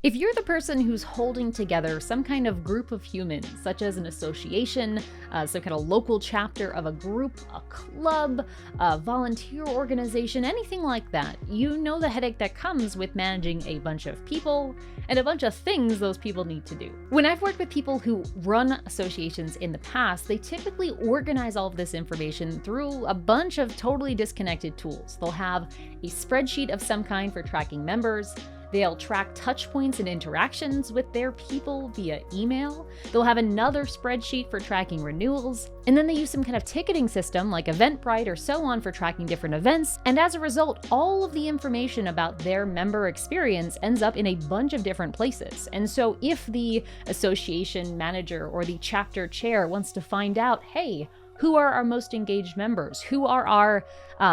If you're the person who's holding together some kind of group of humans, such as an association, some kind of local chapter of a group, a club, a volunteer organization, anything like that, you know the headache that comes with managing a bunch of people and a bunch of things those people need to do. When I've worked with people who run associations in the past, they typically organize all of this information through a bunch of totally disconnected tools. They'll have a spreadsheet of some kind for tracking members. They'll track touch points and interactions with their people via email. They'll have another spreadsheet for tracking renewals. And then they use some kind of ticketing system like Eventbrite or so on for tracking different events. And as a result, all of the information about their member experience ends up in a bunch of different places. And so if the association manager or the chapter chair wants to find out, hey, who are our most engaged members? Who are our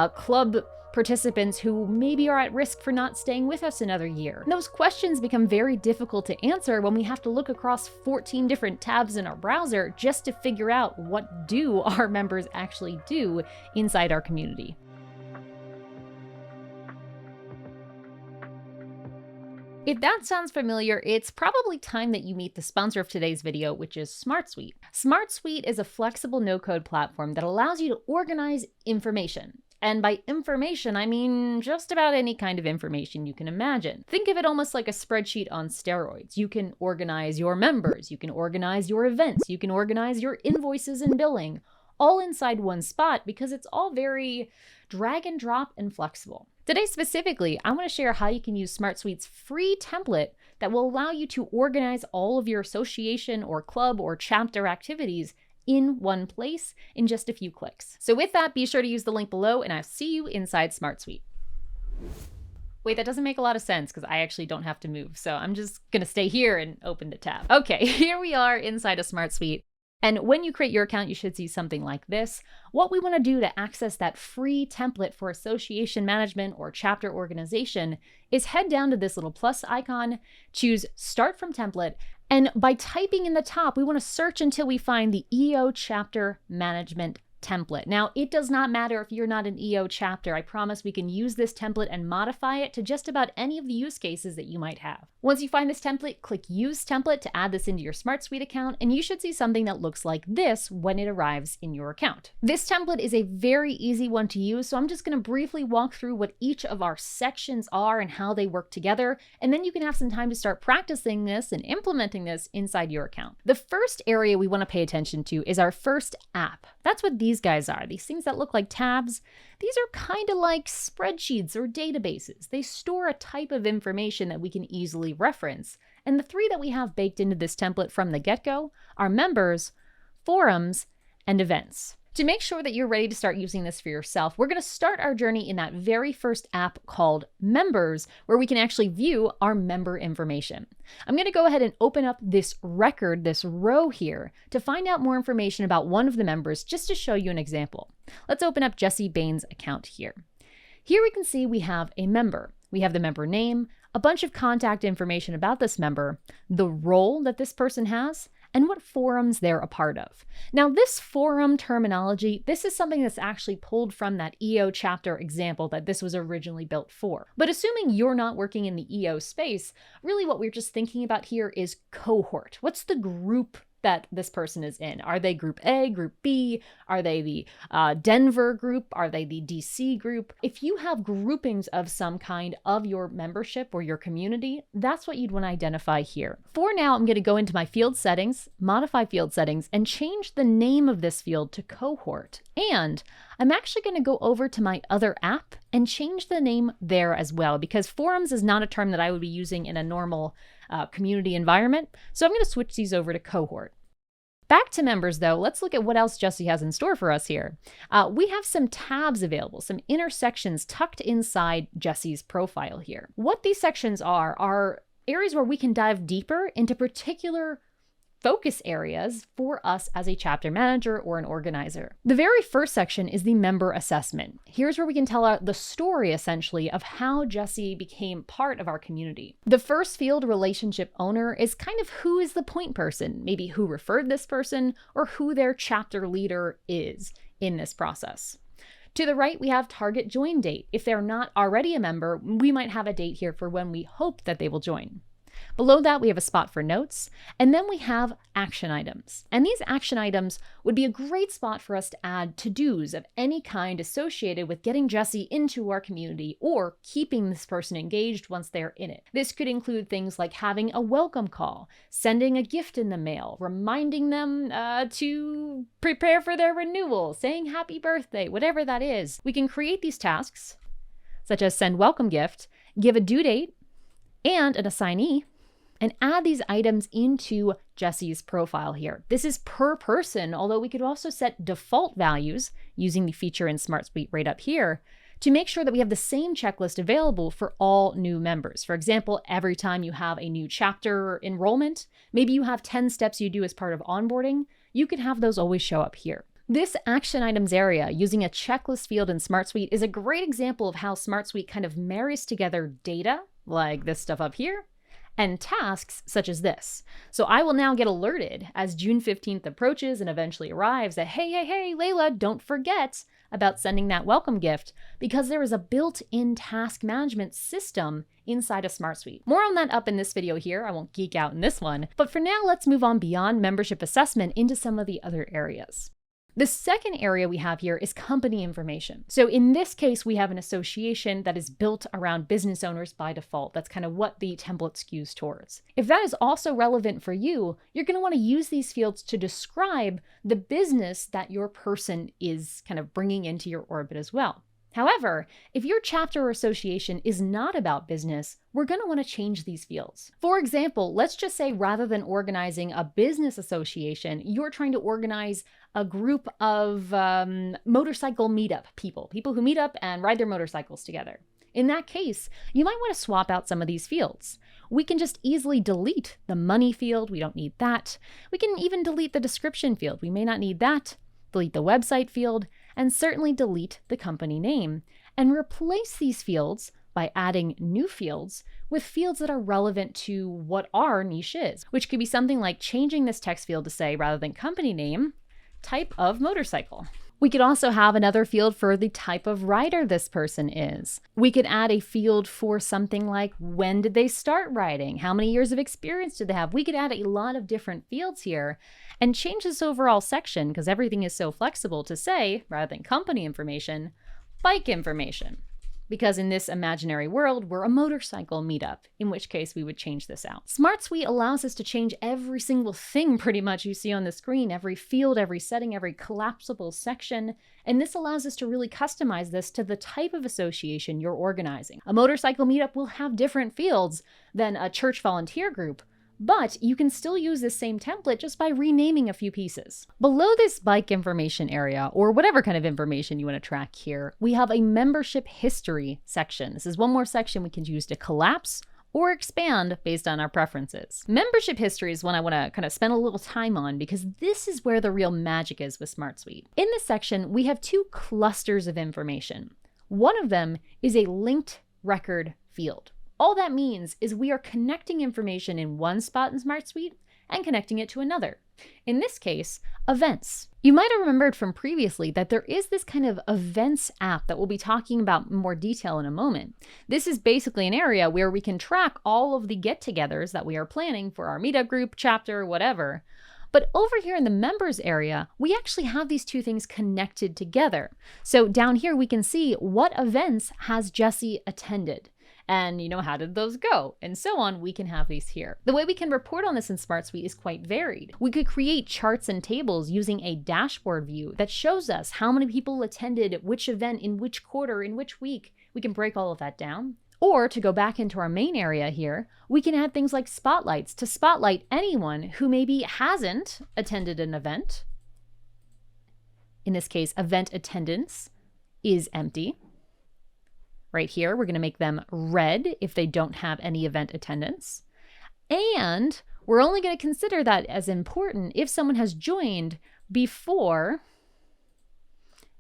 club participants who maybe are at risk for not staying with us another year? And those questions become very difficult to answer when we have to look across 14 different tabs in our browser just to figure out what do our members actually do inside our community. If that sounds familiar, it's probably time that you meet the sponsor of today's video, which is SmartSuite. SmartSuite is a flexible no-code platform that allows you to organize information. And by information, I mean just about any kind of information you can imagine. Think of it almost like a spreadsheet on steroids. You can organize your members, you can organize your events, you can organize your invoices and billing, all inside one spot because it's all very drag and drop and flexible. Today specifically, I want to share how you can use SmartSuite's free template that will allow you to organize all of your association or club or chapter activities in one place in just a few clicks. So with that, be sure to use the link below and I'll see you inside SmartSuite. Wait, that doesn't make a lot of sense because I actually don't have to move. So I'm just gonna stay here and open the tab. Okay, here we are inside of SmartSuite. And when you create your account, you should see something like this. What we want to do to access that free template for association management or chapter organization is head down to this little plus icon, choose Start from Template, and by typing in the top, we want to search until we find the EO Chapter Management template. Now, it does not matter if you're not an EO chapter. I promise we can use this template and modify it to just about any of the use cases that you might have. Once you find this template, click Use Template to add this into your SmartSuite account, and you should see something that looks like this when it arrives in your account. This template is a very easy one to use, so I'm just going to briefly walk through what each of our sections are and how they work together, and then you can have some time to start practicing this and implementing this inside your account. The first area we want to pay attention to is our first app. That's what these guys are. These things that look like tabs. These are kind of like spreadsheets or databases. They store a type of information that we can easily reference. And the three that we have baked into this template from the get-go are members, forums, and events. To make sure that you're ready to start using this for yourself, we're going to start our journey in that very first app called Members, where we can actually view our member information. I'm going to go ahead and open up this record, this row here, to find out more information about one of the members, just to show you an example. Let's open up Jesse Bain's account here. Here we can see we have a member. We have the member name, a bunch of contact information about this member, the role that this person has, and what forums they're a part of. Now, this forum terminology, this is something that's actually pulled from that EO chapter example that this was originally built for. But assuming you're not working in the EO space, really what we're just thinking about here is cohort. What's the group that this person is in? Are they group A, group B? Are they the Denver group? Are they the DC group? If you have groupings of some kind of your membership or your community, that's what you'd want to identify here. For now, I'm going to go into my field settings, modify field settings, and change the name of this field to cohort. And I'm actually going to go over to my other app and change the name there as well, because forums is not a term that I would be using in a normal community environment. So I'm going to switch these over to cohort. Back to members though, let's look at what else Jesse has in store for us here. We have some tabs available, some intersections tucked inside Jesse's profile here. What these sections are areas where we can dive deeper into particular focus areas for us as a chapter manager or an organizer. The very first section is the member assessment. Here's where we can tell the story essentially of how Jesse became part of our community. The first field, relationship owner, is kind of who is the point person, maybe who referred this person or who their chapter leader is in this process. To the right, we have target join date. If they're not already a member, we might have a date here for when we hope that they will join. Below that, we have a spot for notes, and then we have action items. And these action items would be a great spot for us to add to-dos of any kind associated with getting Jessie into our community or keeping this person engaged once they're in it. This could include things like having a welcome call, sending a gift in the mail, reminding them to prepare for their renewal, saying happy birthday, whatever that is. We can create these tasks, such as send welcome gift, give a due date, and an assignee, and add these items into Jessie's profile here. This is per person, although we could also set default values using the feature in SmartSuite right up here to make sure that we have the same checklist available for all new members. For example, every time you have a new chapter enrollment, maybe you have 10 steps you do as part of onboarding, you could have those always show up here. This action items area using a checklist field in SmartSuite is a great example of how SmartSuite kind of marries together data, like this stuff up here, and tasks such as this. So I will now get alerted as June 15th approaches and eventually arrives that, hey, Layla, don't forget about sending that welcome gift, because there is a built-in task management system inside of SmartSuite. More on that up in this video here. I won't geek out in this one, but for now, let's move on beyond membership assessment into some of the other areas. The second area we have here is company information. So in this case, we have an association that is built around business owners by default. That's kind of what the template skews towards. If that is also relevant for you, you're going to want to use these fields to describe the business that your person is kind of bringing into your orbit as well. However, if your chapter or association is not about business, we're going to want to change these fields. For example, let's just say rather than organizing a business association, you're trying to organize a group of motorcycle meetup people who meet up and ride their motorcycles together. In that case, you might want to swap out some of these fields. We can just easily delete the money field. We don't need that. We can even delete the description field. We may not need that. Delete the website field, and certainly delete the company name, and replace these fields by adding new fields with fields that are relevant to what our niche is, which could be something like changing this text field to say, rather than company name, type of motorcycle. We could also have another field for the type of rider this person is. We could add a field for something like, when did they start riding? How many years of experience do they have? We could add a lot of different fields here and change this overall section, because everything is so flexible, to say, rather than company information, bike information. Because in this imaginary world, we're a motorcycle meetup, in which case we would change this out. SmartSuite allows us to change every single thing pretty much you see on the screen, every field, every setting, every collapsible section, and this allows us to really customize this to the type of association you're organizing. A motorcycle meetup will have different fields than a church volunteer group, but you can still use this same template just by renaming a few pieces. Below this bike information area, or whatever kind of information you want to track here, we have a membership history section. This is one more section we can use to collapse or expand based on our preferences. Membership history is one I want to kind of spend a little time on, because this is where the real magic is with SmartSuite. In this section, we have two clusters of information. One of them is a linked record field. All that means is we are connecting information in one spot in SmartSuite and connecting it to another. In this case, events. You might have remembered from previously that there is this kind of events app that we'll be talking about in more detail in a moment. This is basically an area where we can track all of the get-togethers that we are planning for our meetup group, chapter, whatever. But over here in the members area, we actually have these two things connected together. So down here we can see what events has Jessie attended. And, how did those go? And so on, we can have these here. The way we can report on this in SmartSuite is quite varied. We could create charts and tables using a dashboard view that shows us how many people attended which event in which quarter, in which week. We can break all of that down. Or to go back into our main area here, we can add things like spotlights to spotlight anyone who maybe hasn't attended an event. In this case, event attendance is empty. Right here, we're going to make them red if they don't have any event attendance. And we're only going to consider that as important if someone has joined before,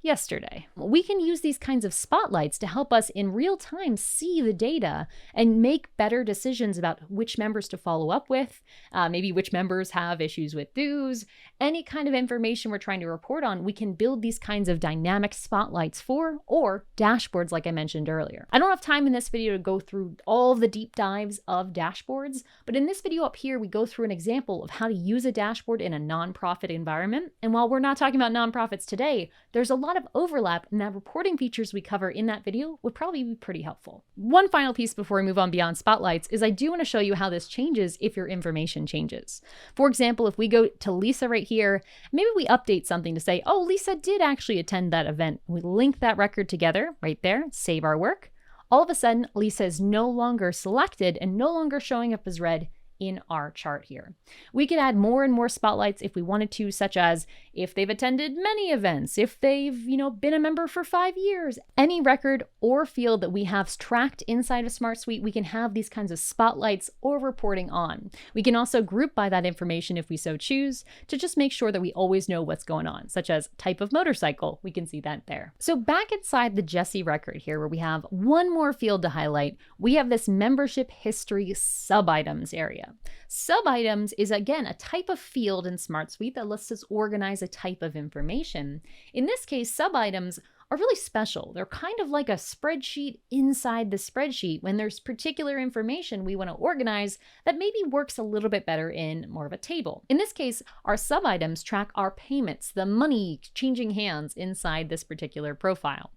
yesterday. We can use these kinds of spotlights to help us in real time see the data and make better decisions about which members to follow up with, maybe which members have issues with dues, any kind of information we're trying to report on. We can build these kinds of dynamic spotlights for, or dashboards like I mentioned earlier. I don't have time in this video to go through all of the deep dives of dashboards, but in this video up here, we go through an example of how to use a dashboard in a nonprofit environment. And while we're not talking about nonprofits today, there's a lot of overlap, and that reporting features we cover in that video would probably be pretty helpful. One final piece before we move on beyond spotlights is I do want to show you how this changes if your information changes. For example, if we go to Lisa right here, maybe we update something to say, oh, Lisa did actually attend that event. We link that record together right there, save our work. All of a sudden, Lisa is no longer selected and no longer showing up as red in our chart here. We could add more and more spotlights if we wanted to, such as if they've attended many events, if they've, been a member for 5 years, any record or field that we have tracked inside of SmartSuite, we can have these kinds of spotlights or reporting on. We can also group by that information if we so choose to just make sure that we always know what's going on, such as type of motorcycle. We can see that there. So back inside the Jesse record here, where we have one more field to highlight, we have this membership history sub-items area. Sub-items is, again, a type of field in SmartSuite that lets us organize a type of information. In this case, sub-items are really special. They're kind of like a spreadsheet inside the spreadsheet when there's particular information we want to organize that maybe works a little bit better in more of a table. In this case, our sub-items track our payments, the money changing hands inside this particular profile.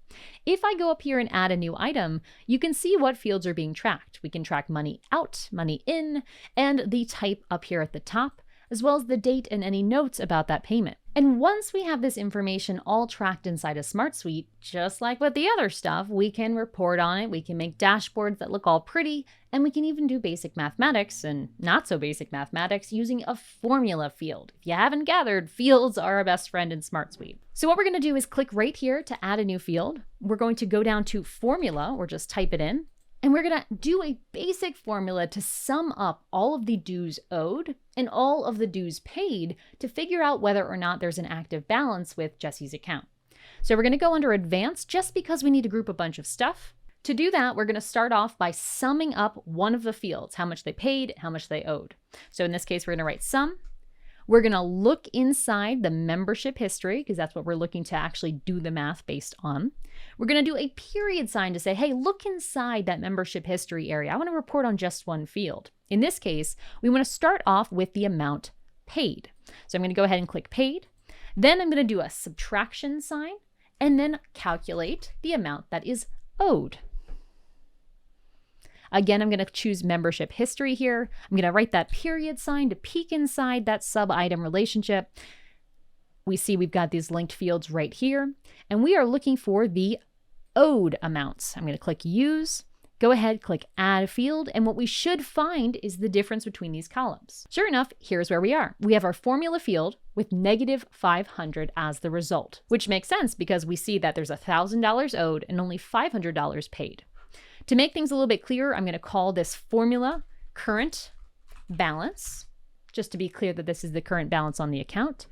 If I go up here and add a new item, you can see what fields are being tracked. We can track money out, money in, and the type up here at the top, as well as the date and any notes about that payment. And once we have this information all tracked inside of SmartSuite, just like with the other stuff, we can report on it, we can make dashboards that look all pretty, and we can even do basic mathematics and not so basic mathematics using a formula field. If you haven't gathered, fields are our best friend in SmartSuite. So what we're going to do is click right here to add a new field. We're going to go down to formula, or just type it in. And we're going to do a basic formula to sum up all of the dues owed and all of the dues paid to figure out whether or not there's an active balance with Jesse's account. So we're going to go under advanced just because we need to group a bunch of stuff. To do that, we're going to start off by summing up one of the fields, how much they paid, how much they owed. So in this case, we're going to write sum. We're going to look inside the membership history because that's what we're looking to actually do the math based on. We're going to do a period sign to say, hey, look inside that membership history area. I want to report on just one field. In this case, we want to start off with the amount paid. So I'm going to go ahead and click paid. Then I'm going to do a subtraction sign and then calculate the amount that is owed. Again, I'm going to choose membership history here. I'm going to write that period sign to peek inside that sub-item relationship. We see we've got these linked fields right here, and we are looking for the owed amounts. I'm going to click use, go ahead, click add field, and what we should find is the difference between these columns. Sure enough, here's where we are. We have our formula field with negative 500 as the result, which makes sense because we see that there's $1,000 owed and only $500 paid. To make things a little bit clearer, I'm going to call this formula current balance, just to be clear that this is the current balance on the account,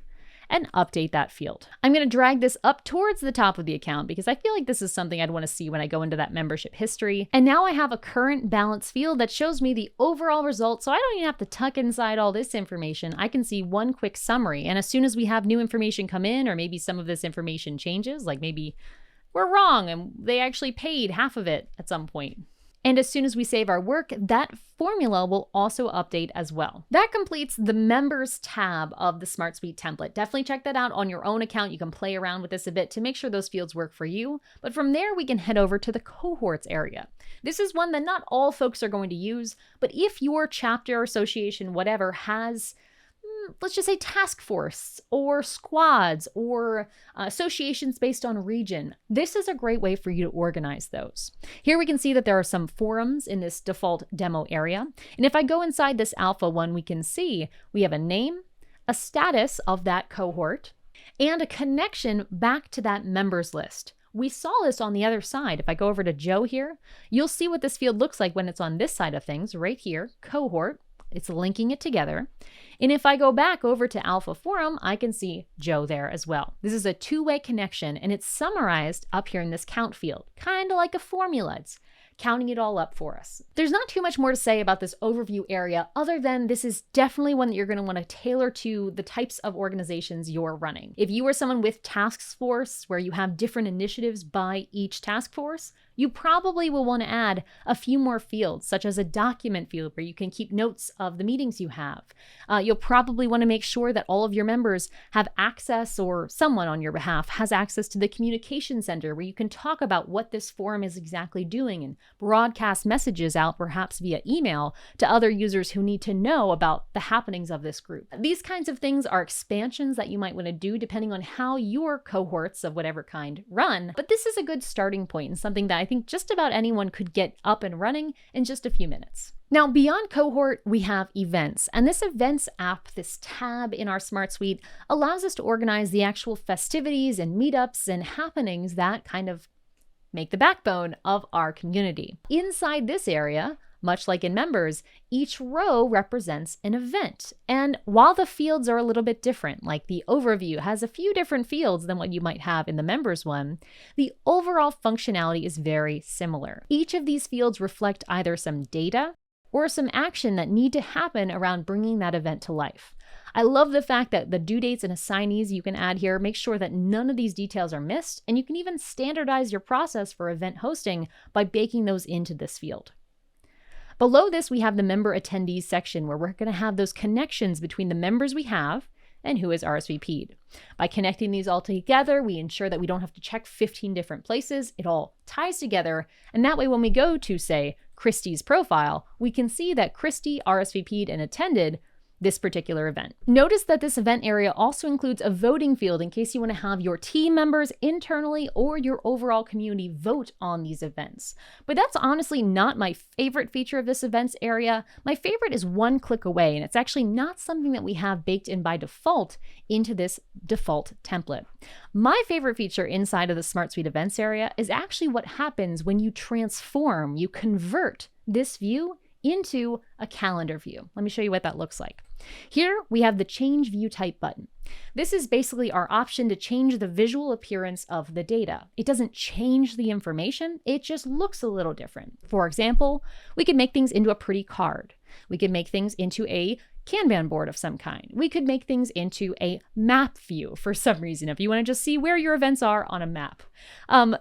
and update that field. I'm going to drag this up towards the top of the account because I feel like this is something I'd want to see when I go into that membership history. And now I have a current balance field that shows me the overall result, so I don't even have to tuck inside all this information. I can see one quick summary, and as soon as we have new information come in, or maybe some of this information changes, like maybe we're wrong and they actually paid half of it at some point. And as soon as we save our work, that formula will also update as well. That completes the members tab of the SmartSuite template. Definitely check that out on your own account. You can play around with this a bit to make sure those fields work for you. But from there, we can head over to the cohorts area. This is one that not all folks are going to use, but if your chapter, association, whatever has, let's just say task force or squads or associations based on region, this is a great way for you to organize those. Here we can see that there are some forums in this default demo area. And if I go inside this alpha one, we can see we have a name, a status of that cohort, and a connection back to that members list. We saw this on the other side. If I go over to Joe here, you'll see what this field looks like when it's on this side of things, right here, cohort. It's linking it together. And if I go back over to Alpha Forum, I can see Joe there as well. This is a two-way connection, and it's summarized up here in this count field, kind of like a formula. It's counting it all up for us. There's not too much more to say about this overview area other than this is definitely one that you're going to want to tailor to the types of organizations you're running. If you are someone with task force where you have different initiatives by each task force, you probably will want to add a few more fields, such as a document field where you can keep notes of the meetings you have. You'll probably want to make sure that all of your members have access, or someone on your behalf has access to the communication center where you can talk about what this forum is exactly doing and broadcast messages out, perhaps via email, to other users who need to know about the happenings of this group. These kinds of things are expansions that you might want to do depending on how your cohorts of whatever kind run, but this is a good starting point and something that I think just about anyone could get up and running in just a few minutes. Now, beyond cohort, we have events, and this events app, this tab in our SmartSuite, allows us to organize the actual festivities and meetups and happenings that kind of make the backbone of our community. Inside this area, much like in members, each row represents an event. And while the fields are a little bit different, like the overview has a few different fields than what you might have in the members one, the overall functionality is very similar. Each of these fields reflect either some data or some action that need to happen around bringing that event to life. I love the fact that the due dates and assignees you can add here make sure that none of these details are missed, and you can even standardize your process for event hosting by baking those into this field. Below this, we have the member attendees section where we're going to have those connections between the members we have and who is RSVP'd. By connecting these all together, we ensure that we don't have to check 15 different places. It all ties together, and that way when we go to, say, Christy's profile, we can see that Christy RSVP'd and attended this particular event. Notice that this event area also includes a voting field in case you want to have your team members internally or your overall community vote on these events. But that's honestly not my favorite feature of this events area. My favorite is one click away, and it's actually not something that we have baked in by default into this default template. My favorite feature inside of the SmartSuite events area is actually what happens when you transform, you convert this view into a calendar view. Let me show you what that looks like. Here we have the Change View Type button. This is basically our option to change the visual appearance of the data. It doesn't change the information, it just looks a little different. For example, we could make things into a pretty card. We could make things into a Kanban board of some kind. We could make things into a map view for some reason, if you want to just see where your events are on a map. Some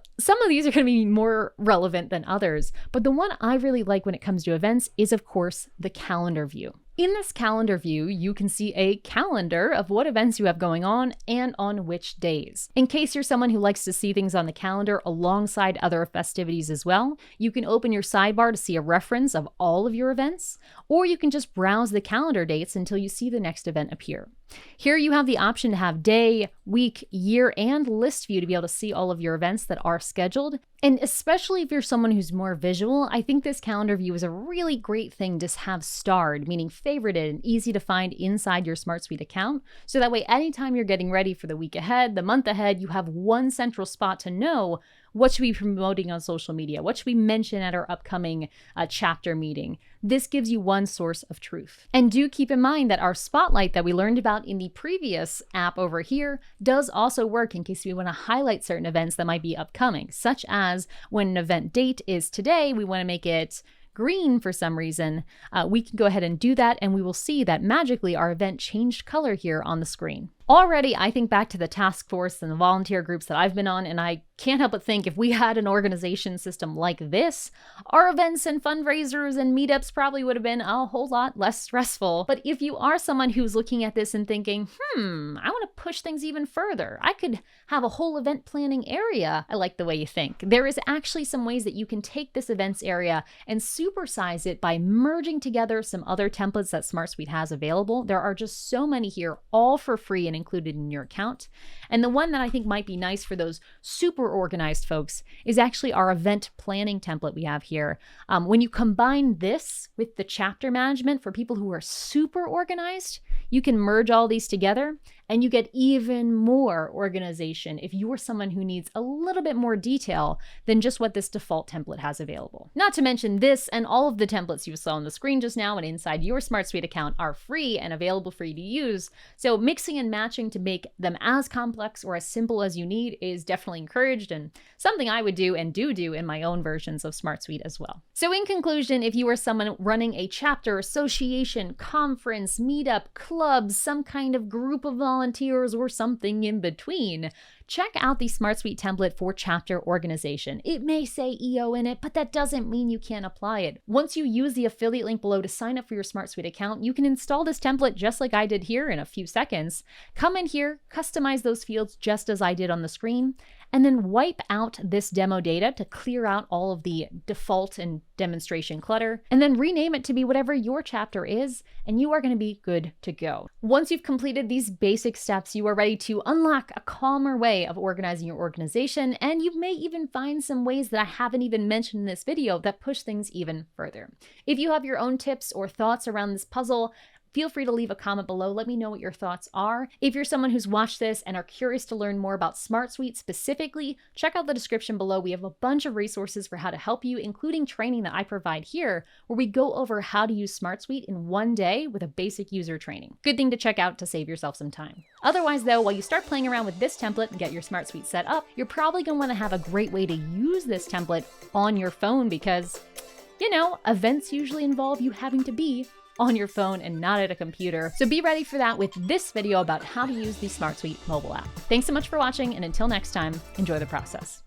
of these are going to be more relevant than others, but the one I really like when it comes to events is, of course, the calendar view. In this calendar view, you can see a calendar of what events you have going on and on which days. In case you're someone who likes to see things on the calendar alongside other festivities as well, you can open your sidebar to see a reference of all of your events, or you can just browse the calendar dates until you see the next event appear. Here you have the option to have day, week, year, and list view to be able to see all of your events that are scheduled. And especially if you're someone who's more visual, I think this calendar view is a really great thing to have starred, meaning favorited and easy to find inside your SmartSuite account. So that way, anytime you're getting ready for the week ahead, the month ahead, you have one central spot to know what should we be promoting on social media, what should we mention at our upcoming chapter meeting. This gives you one source of truth. And do keep in mind that our spotlight that we learned about in the previous app over here does also work in case we want to highlight certain events that might be upcoming, such as when an event date is today, we want to make it green for some reason. We can go ahead and do that, and we will see that magically our event changed color here on the screen. Already, I think back to the task force and the volunteer groups that I've been on, and I can't help but think if we had an organization system like this, our events and fundraisers and meetups probably would have been a whole lot less stressful. But if you are someone who's looking at this and thinking, I want to push things even further, I could have a whole event planning area. I like the way you think. There is actually some ways that you can take this events area and supersize it by merging together some other templates that SmartSuite has available. There are just so many here, all for free and included in your account. And the one that I think might be nice for those super organized folks is actually our event planning template we have here. When you combine this with the chapter management for people who are super organized, you can merge all these together And you get even more organization if you are someone who needs a little bit more detail than just what this default template has available. Not to mention this and all of the templates you saw on the screen just now and inside your SmartSuite account are free and available for you to use. So mixing and matching to make them as complex or as simple as you need is definitely encouraged, and something I would do and do in my own versions of SmartSuite as well. So in conclusion, if you are someone running a chapter, association, conference, meetup, club, some kind of group of volunteers, or something in between, check out the SmartSuite template for chapter organization. It may say EO in it, but that doesn't mean you can't apply it. Once you use the affiliate link below to sign up for your SmartSuite account, you can install this template just like I did here in a few seconds. Come in here, customize those fields just as I did on the screen, and then wipe out this demo data to clear out all of the default and demonstration clutter, and then rename it to be whatever your chapter is, and you are going to be good to go. Once you've completed these basic steps, you are ready to unlock a calmer way of organizing your organization, and you may even find some ways that I haven't even mentioned in this video that push things even further. If you have your own tips or thoughts around this puzzle, feel free to leave a comment below. Let me know what your thoughts are. If you're someone who's watched this and are curious to learn more about SmartSuite specifically, check out the description below. We have a bunch of resources for how to help you, including training that I provide here, where we go over how to use SmartSuite in one day with a basic user training. Good thing to check out to save yourself some time. Otherwise though, while you start playing around with this template and get your SmartSuite set up, you're probably going to want to have a great way to use this template on your phone because, you know, events usually involve you having to be on your phone and not at a computer. So be ready for that with this video about how to use the SmartSuite mobile app. Thanks so much for watching, and until next time, enjoy the process.